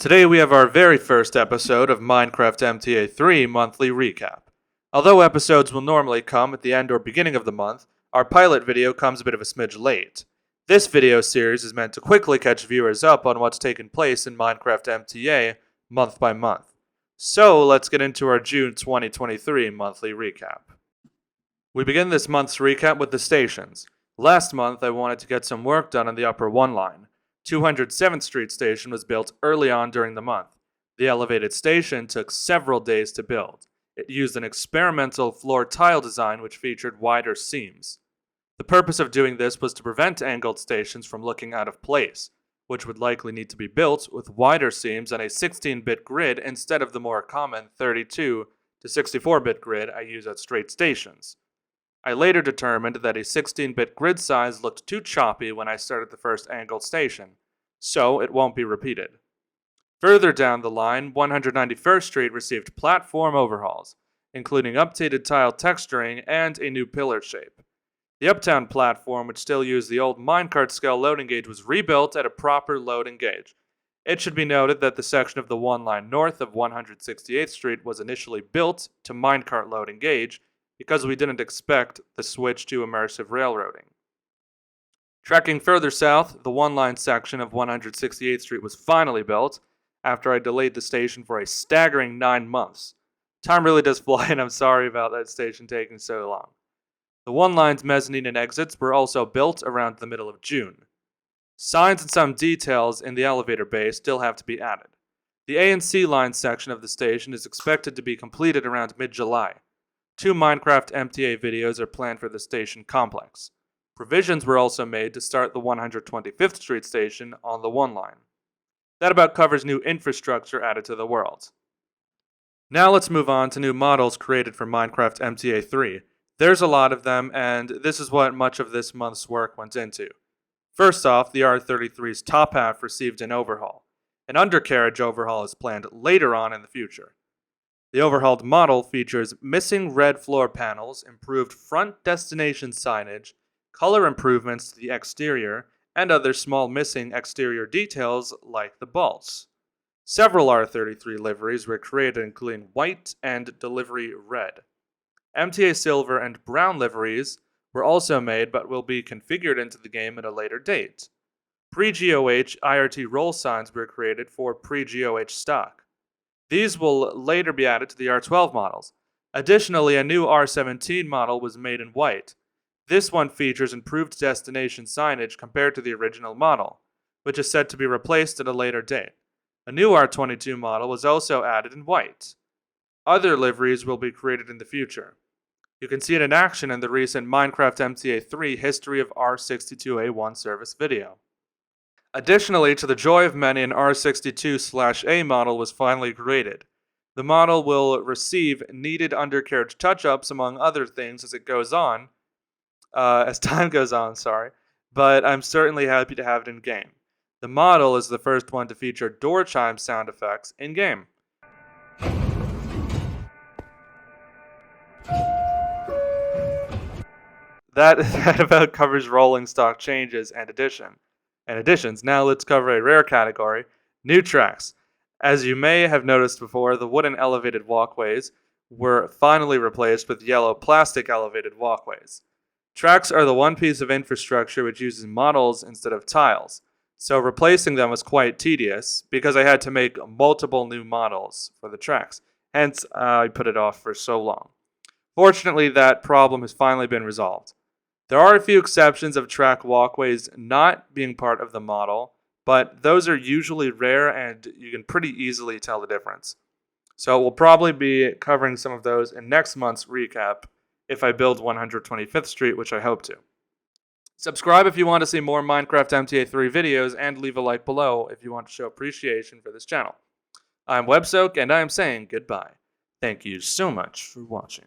Today we have our very first episode of Minecraft MTA 3 monthly recap. Although episodes will normally come at the end or beginning of the month, our pilot video comes a bit of a smidge late. This video series is meant to quickly catch viewers up on what's taken place in Minecraft MTA month by month. So let's get into our June 2023 monthly recap. We begin this month's recap with the stations. Last month I wanted to get some work done on the upper one line. 207th Street Station was built early on during the month. The elevated station took several days to build. It used an experimental floor tile design which featured wider seams. The purpose of doing this was to prevent angled stations from looking out of place, which would likely need to be built with wider seams on a 16-bit grid instead of the more common 32 to 64-bit grid I use at straight stations. I later determined that a 16-bit grid size looked too choppy when I started the first angled station, so it won't be repeated. Further down the line, 191st Street received platform overhauls, including updated tile texturing and a new pillar shape. The Uptown platform, which still used the old minecart scale loading gauge, was rebuilt at a proper loading gauge. It should be noted that the section of the one line north of 168th Street was initially built to minecart loading gauge, because we didn't expect the switch to immersive railroading. Trekking further south, the one-line section of 168th Street was finally built after I delayed the station for a staggering 9 months. Time really does fly, and I'm sorry about that station taking so long. The one-line's mezzanine and exits were also built around the middle of June. Signs and some details in the elevator bay still have to be added. The A and C line section of the station is expected to be completed around mid-July. 2 Minecraft MTA videos are planned for the station complex. Provisions were also made to start the 125th Street station on the one line. That about covers new infrastructure added to the world. Now let's move on to new models created for Minecraft MTA 3. There's a lot of them, and this is what much of this month's work went into. First off, the R33's top half received an overhaul. An undercarriage overhaul is planned later on in the future. The overhauled model features missing red floor panels, improved front destination signage, color improvements to the exterior, and other small missing exterior details like the bolts. Several R33 liveries were created, including white and delivery red. MTA silver and brown liveries were also made but will be configured into the game at a later date. Pre-GOH IRT roll signs were created for pre-GOH stock. These will later be added to the R12 models. Additionally, a new R17 model was made in white. This one features improved destination signage compared to the original model, which is said to be replaced at a later date. A new R22 model was also added in white. Other liveries will be created in the future. You can see it in action in the recent Minecraft MTA 3 History of R62A1 service video. Additionally, to the joy of many, an R62/A model was finally created. The model will receive needed undercarriage touch-ups, among other things, as time goes on, but I'm certainly happy to have it in-game. The model is the first one to feature door chime sound effects in-game. That about covers rolling stock changes and additions. Now let's cover a rare category, new tracks. As you may have noticed before, the wooden elevated walkways were finally replaced with yellow plastic elevated walkways. Tracks are the one piece of infrastructure which uses models instead of tiles, so replacing them was quite tedious because I had to make multiple new models for the tracks. Hence, I put it off for so long. Fortunately, that problem has finally been resolved. There are a few exceptions of track walkways not being part of the model, but those are usually rare and you can pretty easily tell the difference. So we'll probably be covering some of those in next month's recap if I build 125th Street, which I hope to. Subscribe if you want to see more Minecraft MTA 3 videos, and leave a like below if you want to show appreciation for this channel. I'm WebSoak, and I am saying goodbye. Thank you so much for watching.